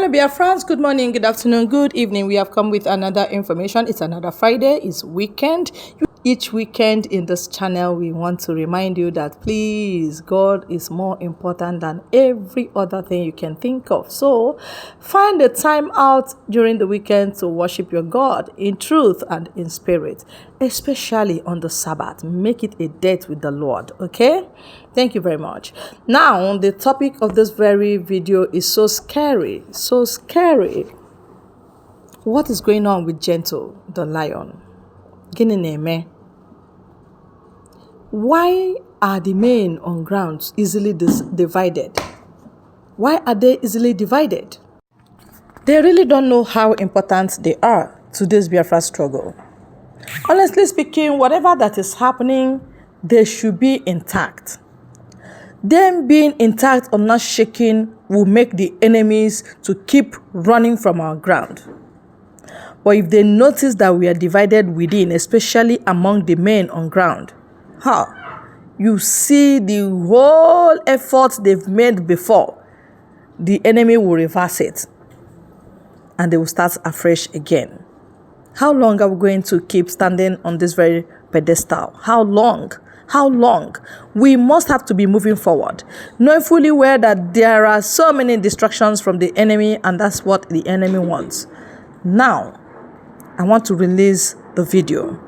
Hello, dear friends. Good morning, good afternoon, good evening. We have come with another information. It's another Friday. It's weekend. Each weekend in this channel, we want to remind you that please, God is more important than every other thing you can think of. So find the time out during the weekend to worship your God in truth and in spirit, especially on the Sabbath. Make it a date with the Lord, okay? Thank you very much. Now, the topic of this very video is so scary, so scary. What is going on with Gentle, the lion? Gịnị na-eme? Why are the men on ground easily divided? Why are they easily divided? They really don't know how important they are to this Biafra struggle. Honestly speaking, whatever that is happening, they should be intact. Them being intact or not shaking will make the enemies to keep running from our ground. But if they notice that we are divided within, especially among the men on ground, you see the whole effort they've made before, the enemy will reverse it and they will start afresh again. How long are we going to keep standing on this very pedestal? How long? How long? We must have to be moving forward, knowing fully well that there are so many distractions from the enemy, and that's what the enemy wants. Now, I want to release the video.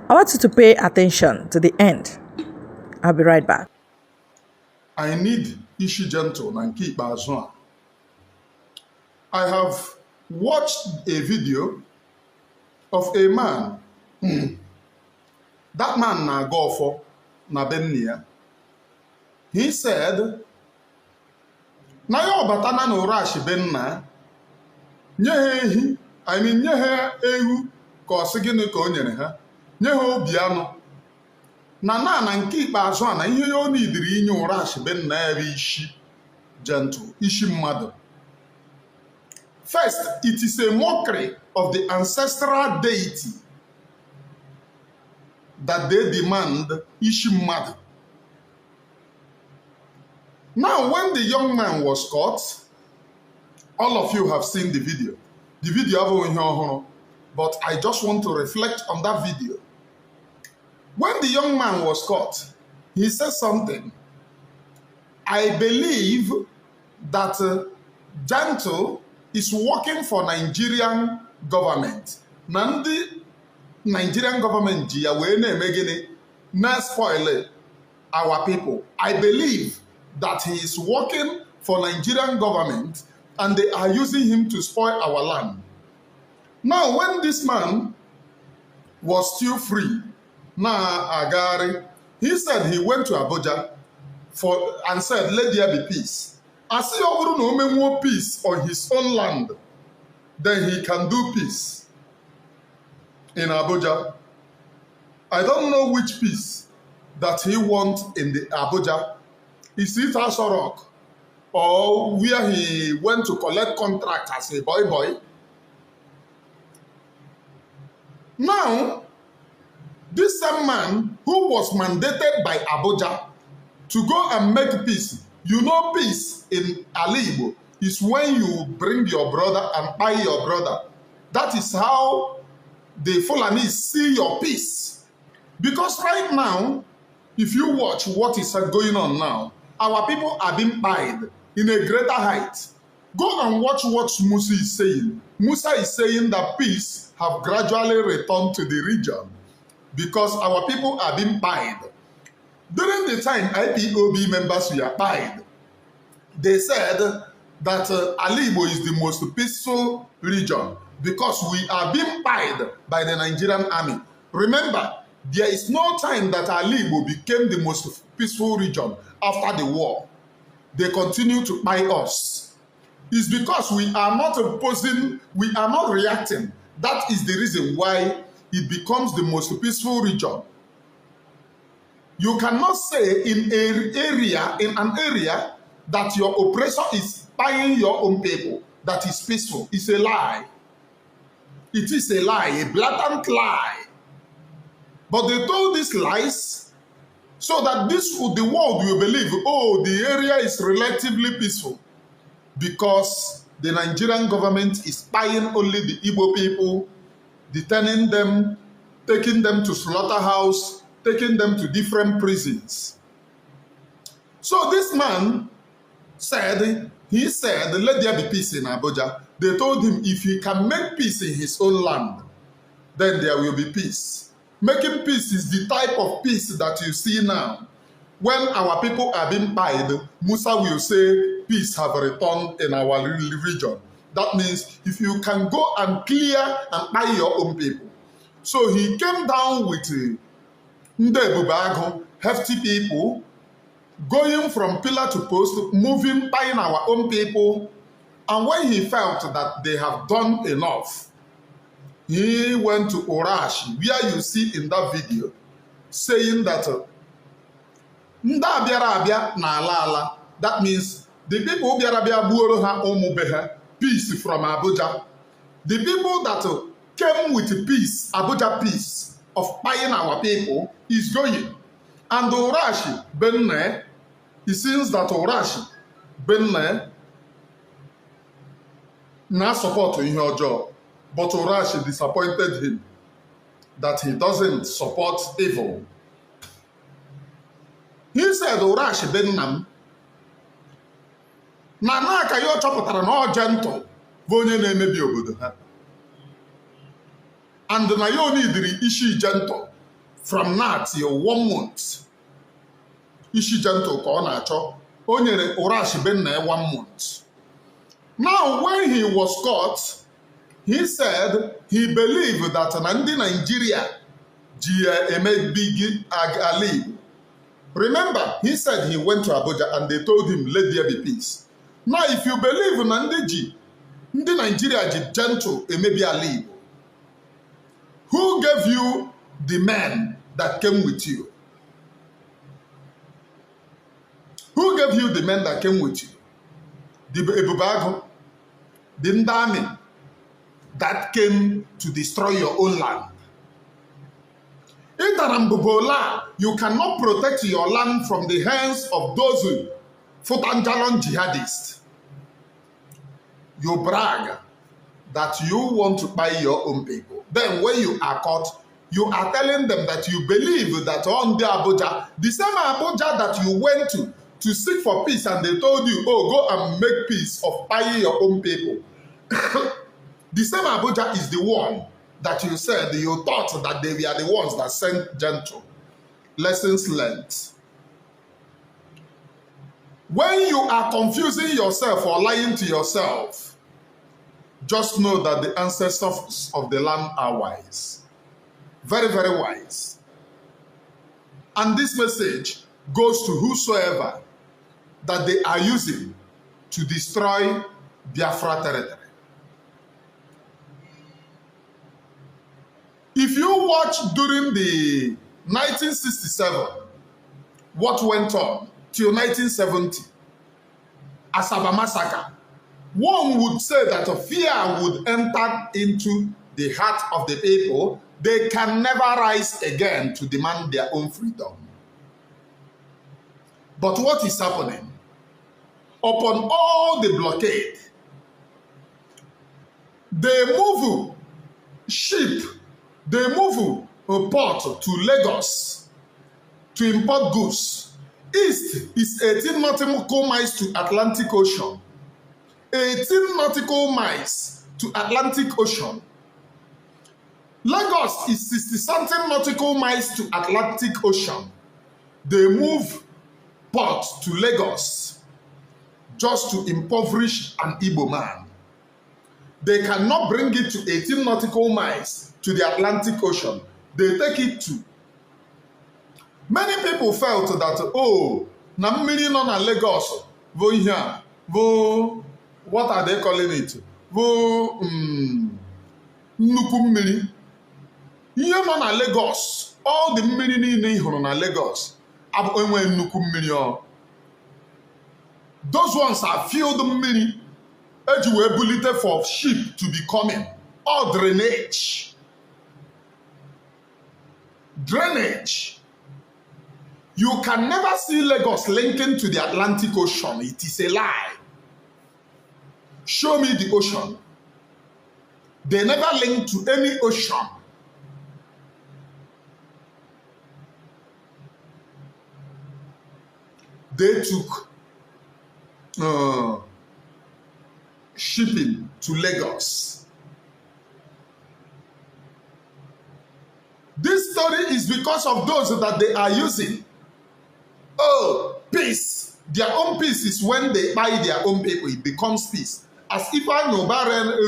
I want you to pay attention to the end. I'll be right back. I need Ishi Gentle and keep Bazua. I have watched a video of a man. That man na go for na Benia. He said, na yo batana no rashi benna. Nye ehu ka osigini ka onyere ha. Nye ha obiano. Na nke ikpeazụ a na ihe ya ọ nidiri inye ụra benna ebe Ishi Gentle, Ishi mmadụ. First, it is a mockery of the ancestral deity that they demand Ishi mmadụ. Now, when the young man was caught, all of you have seen the video. The video, but I just want to reflect on that video. When the young man was caught, he said something. I believe that Gentle is working for Nigerian government. Nandi Nigerian government na spoil our people. I believe that he is working for Nigerian government and they are using him to spoil our land. Now, when this man was still free, Agari, he said he went to Abuja and said, let there be peace. As he over no peace on his own land, then he can do peace in Abuja. I don't know which peace that he wants in the Abuja. Is it Aso Rock or where he went to collect contract as a boy? Now, this same man who was mandated by Abuja to go and make peace, you know peace in Alibo is when you bring your brother and buy your brother. That is how the Fulanese see your peace. Because right now, if you watch what is going on now, our people are being buyed in a greater height. Go and watch what Musa is saying. Musa is saying that peace have gradually returned to the region because our people are being buyed. During the time IPOB members were buyed, they said that Alibo is the most peaceful region because we are being buyed by the Nigerian army. Remember, there is no time that Alibo became the most peaceful region after the war. They continue to buy us. It's because we are not opposing, we are not reacting. That is the reason why it becomes the most peaceful region. You cannot say in an area that your oppressor is buying your own people, that is peaceful. It's a lie. It is a lie, a blatant lie. But they told these lies so that the world will believe, oh, the area is relatively peaceful because the Nigerian government is spying only the Igbo people, detaining them, taking them to slaughterhouse, taking them to different prisons. So this man said, let there be peace in Abuja. They told him if he can make peace in his own land, then there will be peace. Making peace is the type of peace that you see now. When our people are being pied, Musa will say, peace have returned in our region. That means if you can go and clear and buy your own people. So he came down with Ndebubago, hefty people, going from pillar to post, moving, buying our own people. And when he felt that they have done enough, he went to Orashi, where you see in that video, saying that that means the people peace from Abuja. The people that came with peace, Abuja peace, of buying our people, is going. And Orashi, Benne, it seems that Orashi, Benne, now support in your job. But Orashi disappointed him that he doesn't support evil. He said, Orashi Bennam, na ka yo chọpụtara na ọ gentle bụ onye na-emebi obodo ha. And na yo nidiri ishi gentle from now till 1 month. Ishi gentle ka ọ na-achọ. O nyere Orashi Bennam 1 month. Now when he was caught, he said he believed that Nandi Nigeria eme big Ali. Remember, he said he went to Abuja and they told him, let there be peace. Now, if you believe Nandi Nigeria gentle eme Ali, who gave you the men that came with you? Who gave you the men that came with you? The Ebubago, the Ndami, that came to destroy your own land. In Tarambubola, you cannot protect your land from the hands of those who Futanjalon jihadists. You brag that you want to buy your own people. Then when you are caught, you are telling them that you believe that on the Abuja, the same Abuja that you went to seek for peace, and they told you, oh, go and make peace of buying your own people. The same Abuja is the one that you said, you thought that they were the ones that sent gentle. Lessons learned. When you are confusing yourself or lying to yourself, just know that the ancestors of the land are wise. Very, very wise. And this message goes to whosoever that they are using to destroy Biafra territory. If you watch during the 1967, what went on till 1970, Asaba massacre, one would say that a fear would enter into the heart of the people. They can never rise again to demand their own freedom. But what is happening? Upon all the blockade, they move ship, they move a port to Lagos to import goods. East is 18 nautical miles to Atlantic Ocean. 18 nautical miles to Atlantic Ocean. Lagos is 60-something nautical miles to Atlantic Ocean. They move port to Lagos just to impoverish an Igbo man. They cannot bring it to 18 nautical miles to the Atlantic Ocean. They take it to. Many people felt that, oh, na mmiri nọ na Lagos, vo here, vo, what are they calling it? Vo, nnukwu mmiri. Ihe nọ na Lagos, all the mmiri niile hụrụ na Lagos, abụ enwe nnukwu mmiri ọ. Those ones are filled mmiri, eji wee bulite for ship to be coming. All drainage. Drainage. You can never see Lagos linking to the Atlantic Ocean. It is a lie. Show me the ocean. They never linked to any ocean. They took shipping to Lagos. This story is because of those that they are using. Oh, peace. Their own peace is when they buy their own people. It becomes peace. As if I know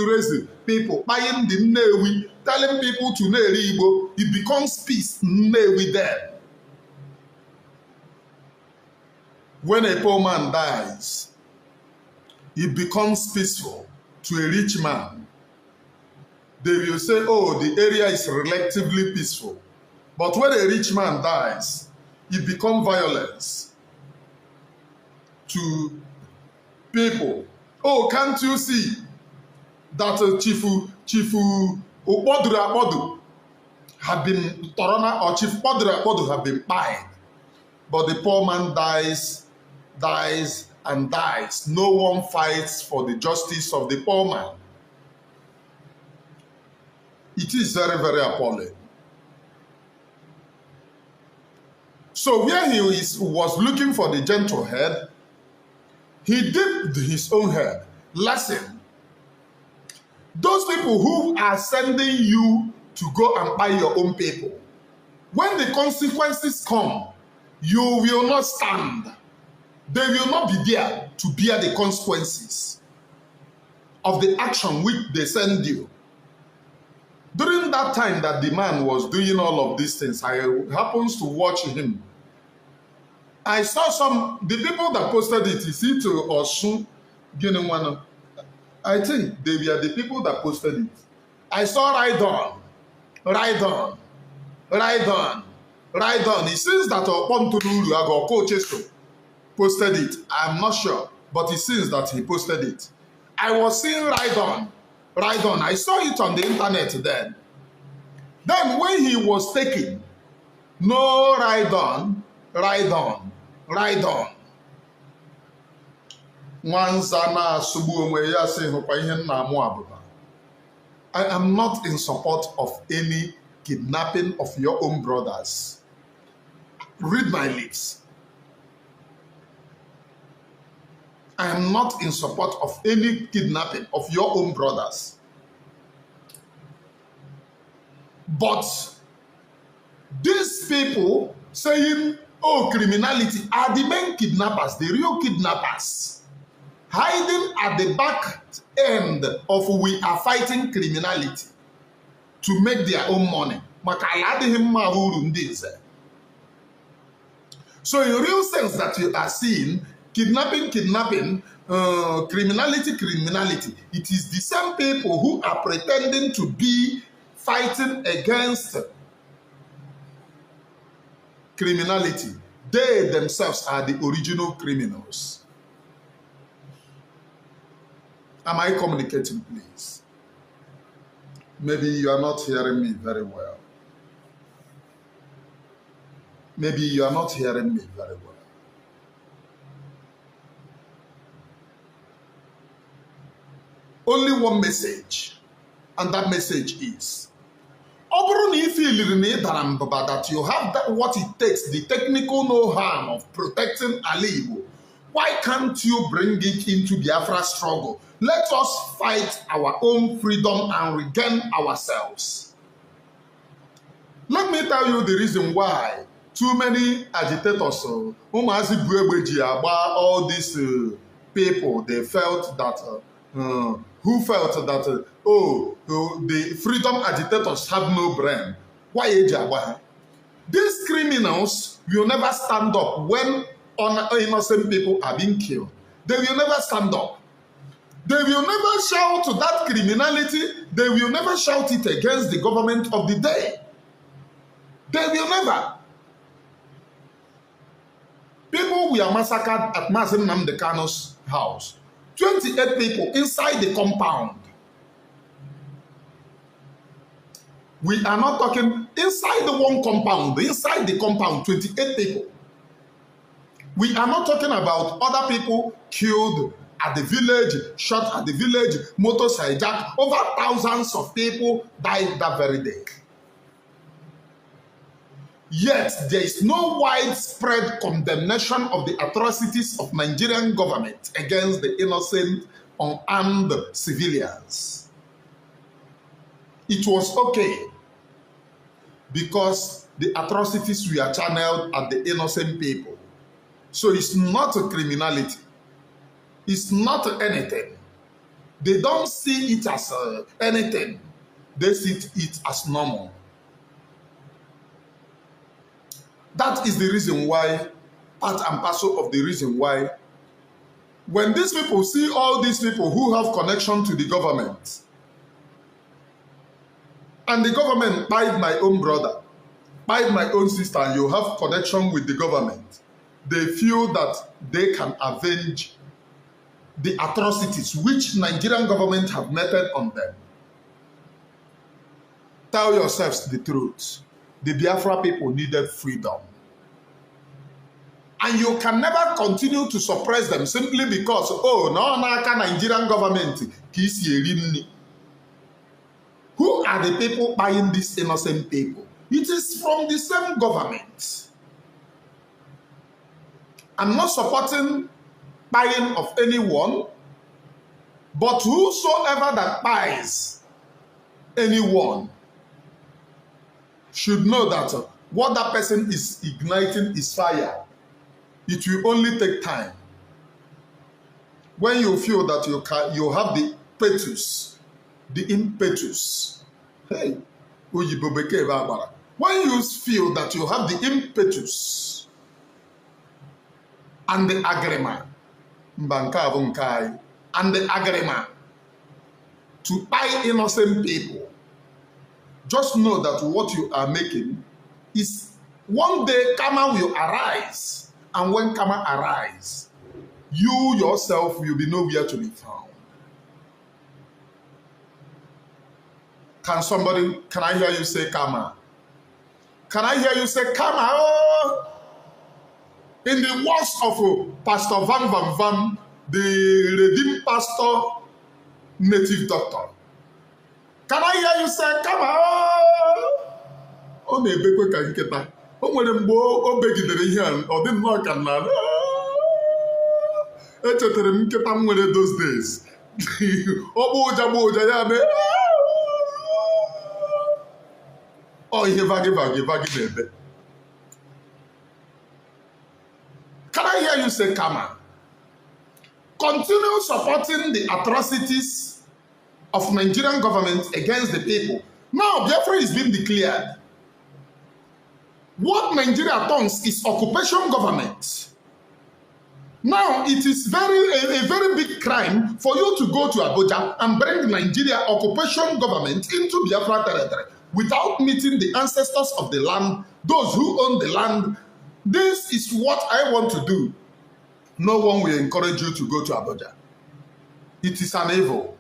raising people, buying the Nnewi, telling people to Neri Igbo, it becomes peace Nnewi there. When a poor man dies, it becomes peaceful to a rich man. They will say, oh, the area is relatively peaceful. But when a rich man dies, it becomes violence to people. Oh, can't you see that Chifu Ukpoduru Akpodu have been Torona or Chief Poduru Akpodu have been pied. But the poor man dies and dies. No one fights for the justice of the poor man. It is very, very appalling. So where he was looking for the gentle head, he dipped his own head. Listen, those people who are sending you to go and buy your own people, when the consequences come, you will not stand. They will not be there to bear the consequences of the action which they send you. During that time that the man was doing all of these things, I happened to watch him. I saw the people that posted it, is it Osun Gininwano? I think they were the people that posted it. I saw Ride On. It seems that Opontururu Ago Coaches posted it. I'm not sure, but it seems that he posted it. I was seeing Ride On. I saw it on the internet then. Then when he was taken, no Ride On. I am not in support of any kidnapping of your own brothers. Read my lips. I am not in support of any kidnapping of your own brothers. But these people saying, oh, criminality are the main kidnappers, the real kidnappers, hiding at the back end of we are fighting criminality to make their own money. So in real sense that you are seeing, kidnapping, criminality, it is the same people who are pretending to be fighting against criminality. They themselves are the original criminals. Am I communicating, please? Maybe you are not hearing me very well. Maybe you are not hearing me very well. Only one message, and that message is, that you have what it takes, the technical know-how of protecting Ali Igbo, why can't you bring it into Biafra struggle? Let us fight our own freedom and regain ourselves. Let me tell you the reason why too many agitators, all these people, they felt that who felt that, the freedom agitators have no brain. Why? These criminals will never stand up when innocent people are being killed. They will never stand up. They will never shout that criminality. They will never shout it against the government of the day. They will never. People were massacred at Mazen Nnamdi Kanu's house. 28 people inside the compound. We are not talking inside the one compound. Inside the compound, 28 people. We are not talking about other people killed at the village, shot at the village, motors hijacked. Over thousands of people died that very day. Yet, there is no widespread condemnation of the atrocities of Nigerian government against the innocent, unarmed civilians. It was okay because the atrocities were channeled at the innocent people. So it's not a criminality. It's not anything. They don't see it as anything. They see it as normal. That is the reason why, part and parcel of the reason why, when these people see all these people who have connection to the government, and the government buy my own brother, buy my own sister, and you have connection with the government, they feel that they can avenge the atrocities which Nigerian government have meted on them. Tell yourselves the truth. The Biafra people needed freedom. And you can never continue to suppress them simply because, oh, no, Nigerian government. Who are the people buying these innocent people? It is from the same government. I'm not supporting buying of anyone, but whosoever that buys anyone should know that what that person is igniting is fire. It will only take time. When you feel that you have the impetus, hey, when you feel that you have the impetus and the agreement, to buy innocent people, just know that what you are making is one day karma will arise. And when karma arise, you yourself will be nowhere to be found. Can I hear you say karma? Can I hear you say karma? Oh! In the words of Pastor Van Van Van, the redeemed pastor, native doctor. Can I hear you say karma? Oh, na-ebekwe ka nkịta. O nwere mgbe o begidere ihe a, ọ dị nnọọ ka nna echetara m nkịta m nwere those days. Ọ bụ ụja ya mee ọ ihe vagi na-ebe. Can I hear you say karma? Continue supporting the atrocities of Nigerian government against the people. Now Biafra is being declared. What Nigeria thinks is occupation government. Now, it is a very big crime for you to go to Abuja and bring Nigeria occupation government into Biafra territory without meeting the ancestors of the land, those who own the land. This is what I want to do. No one will encourage you to go to Abuja. It is an evil.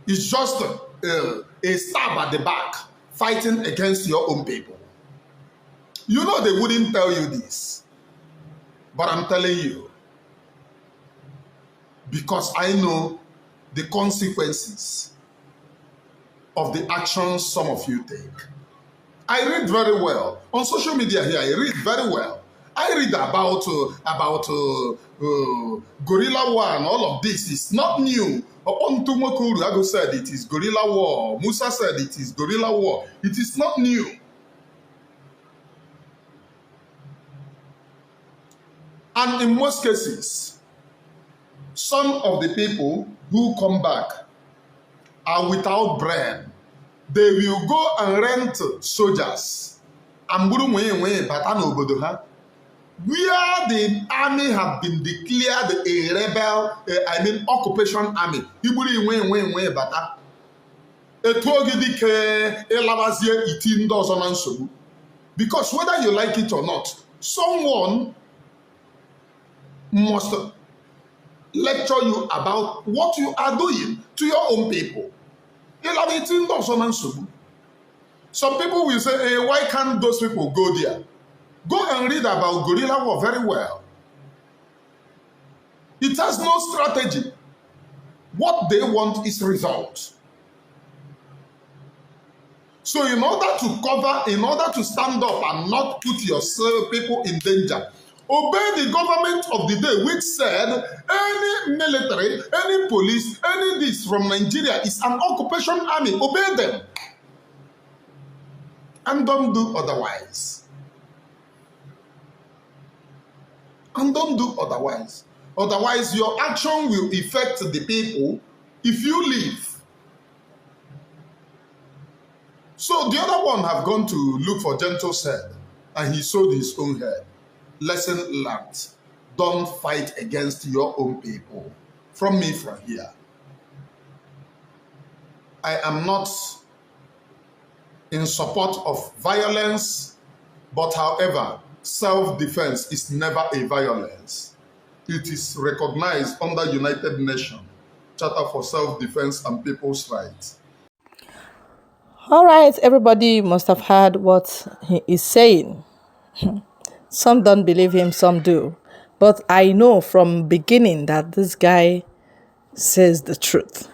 It's just a stab at the back, fighting against your own people. You know they wouldn't tell you this, but I'm telling you because I know the consequences of the actions some of you take. I read very well. On social media here, I read very well. I read about guerrilla war and all of this. It's not new. Ontumokuru said it is guerrilla war. Musa said it is guerrilla war. It is not new. And in most cases, some of the people who come back are without bread. They will go and rent soldiers. Where the army have been declared a rebel, occupation army. Because whether you like it or not, someone must lecture you about what you are doing to your own people. Some people will say, hey, why can't those people go there? Go and read about guerrilla war very well. It has no strategy. What they want is results. So in order to cover, in order to stand up and not put yourself people in danger, obey the government of the day, which said any military, any police, any this from Nigeria is an occupation army. Obey them. And don't do otherwise. And don't do otherwise. Otherwise, your action will affect the people if you leave. So the other one have gone to look for Gentle's head, and he sowed his own head. Lesson learned. Don't fight against your own people. From me from here. I am not in support of violence, but however, self-defense is never a violence. It is recognized under United Nations Charter for Self-Defense and People's Rights. All right, everybody must have heard what he is saying. Some don't believe him, some do. But I know from beginning that this guy says the truth.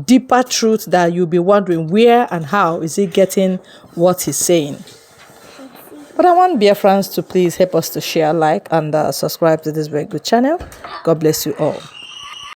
Deeper truth that you'll be wondering where and how is he getting what he's saying. But I want Biafrans to please help us to share, like, and subscribe to this very good channel. God bless you all.